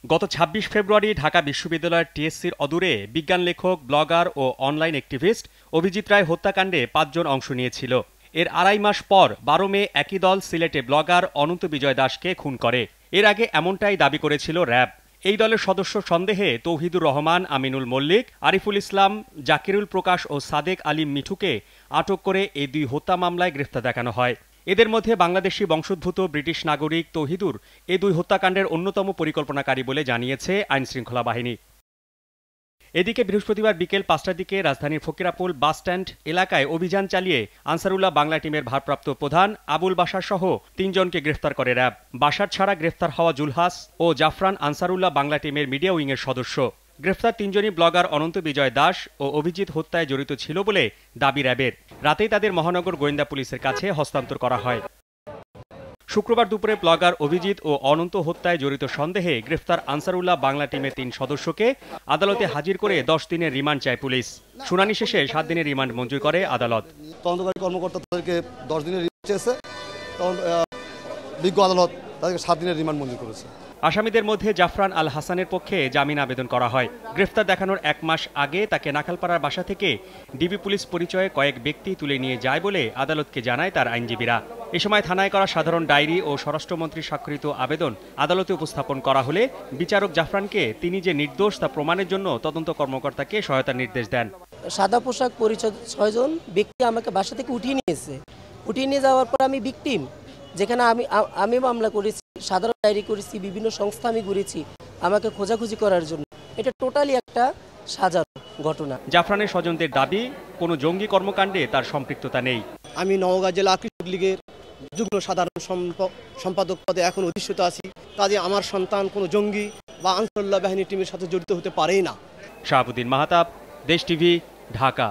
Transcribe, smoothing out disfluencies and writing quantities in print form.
গত ২৬ ফেব্রুয়ারি ঢাকা বিশ্ববিদ্যালয়ের টিএসসির অদূরে বিজ্ঞান লেখক, ব্লগার ও অনলাইন অ্যাক্টিভিস্ট অভিজিৎ রায় হত্যাকাণ্ডে ৫ জন অংশ নিয়েছিল। এর আড়াই মাস পর ১২ মে একই দল সিলেটে ব্লগার অনন্ত বিজয় দাসকে খুন করে। এর আগে এমনটাই দাবি করেছিল র্যাব। এই দলের সদস্য সন্দেহে তৌহিদুর রহমান, আমিনুল মল্লিক, আরিফুল ইসলাম, জাকিরুল প্রকাশ ও সাদেক আলীম মিঠুকে আটক করে এই ২ হত্যা মামলায় গ্রেফতার দেখানো হয়। এদের মধ্যে বাংলাদেশি বংশোদ্ভূত ব্রিটিশ নাগরিক তৌহিদুর এই ২ হত্যাকাণ্ডের অন্যতম পরিকল্পনাকারী বলে জানিয়েছে আইনশৃঙ্খলা বাহিনী। এদিকে বৃহস্পতিবার বিকেল ৫টার দিকে রাজধানীর ফকিরাপুল বাসস্ট্যান্ড এলাকায় অভিযান চালিয়ে আনসারুল্লাহ বাংলা টিমের ভারপ্রাপ্ত প্রধান আবুল বাশার সহ ৩ জনকে গ্রেফতার করে র্যাব। বাশার ছাড়া গ্রেফতার হওয়া জুলহাস ও জাফরান আনসারুল্লাহ বাংলা টিমের মিডিয়া উইংয়ের সদস্য। গ্রেফতার ৩ জনই ব্লগার অনন্ত বিজয় দাস ও অভিজিৎ হত্যায় জড়িত ছিল বলে দাবি র্যাবের। রাতেই তাদের মহানগর গোয়েন্দা পুলিশের কাছে হস্তান্তর করা হয়। শুক্রবার দুপুরে ব্লগার অভিজিৎ ও অনন্ত হত্যায় জড়িত সন্দেহে গ্রেফতার আনসারুল্লাহ বাংলা টিমের ৩ সদস্যকে আদালতে হাজির করে ১০ দিনের রিমান্ড চায় পুলিশ। শুনানি শেষে ৭ দিনের রিমান্ড মঞ্জুর করে আদালত। তদন্তকারী কর্মকর্তা তাদেরকে ১০ দিনের রিমান্ড চেয়েছে, তখন বিজ্ঞ আদালত তাদেরকে ৭ দিনের রিমান্ড মঞ্জুর করেছে। আসামিদের মধ্যে জাফরান আল হাসানের পক্ষে জামিন আবেদন করা হয়। গ্রেফতার দেখানোর ১ মাস আগে তাকে নাখালপাড়ার বাসা থেকে ডিবি পুলিশ পরিচয়ে কয়েক ব্যক্তি তুলে নিয়ে যায় বলে আদালতকে জানায় তার আইনজীবীরা। এ সময় থানায় করা সাধারণ ডায়েরি ও স্বরাষ্ট্রমন্ত্রী স্বাক্ষরিত আবেদন আদালতে উপস্থাপন করা হলে বিচারক জাফরানকে তিনি যে নির্দোষ তা প্রমাণের জন্য তদন্ত কর্মকর্তাকে সহায়তার নির্দেশ দেন। সাদা পোশাক পরিচ্ছদ ৬ জন ব্যক্তি আমাকে বাসা থেকে উঠিয়ে নিয়েছে। উঠিয়ে নিয়ে যাওয়ার পর আমি ভিকটিম, যেখানে আমি মামলা করেছি, সাধারণ ডায়েরি করেছি, বিভিন্ন সংস্থা আমি ঘুরেছি আমাকে খোঁজাখুঁজি করার জন্য। এটা টোটালি একটা সাজানো ঘটনা। জাফরানের স্বজনদের দাবি, কোনো জঙ্গি কর্মকাণ্ডে তার সম্পৃক্ততা নেই। আমি নওগাঁ জেলা কৃষক লীগের যুগ্ম সাধারণ সম্পাদক পদে এখন অধিষ্ঠিত আছি। কাজে আমার সন্তান কোনো জঙ্গি বা আনসারুল্লাহ বাহিনী টিমের সাথে জড়িত হতে পারেই না। শাহাবুদ্দিন মাহতাব, দেশ টিভি, ঢাকা।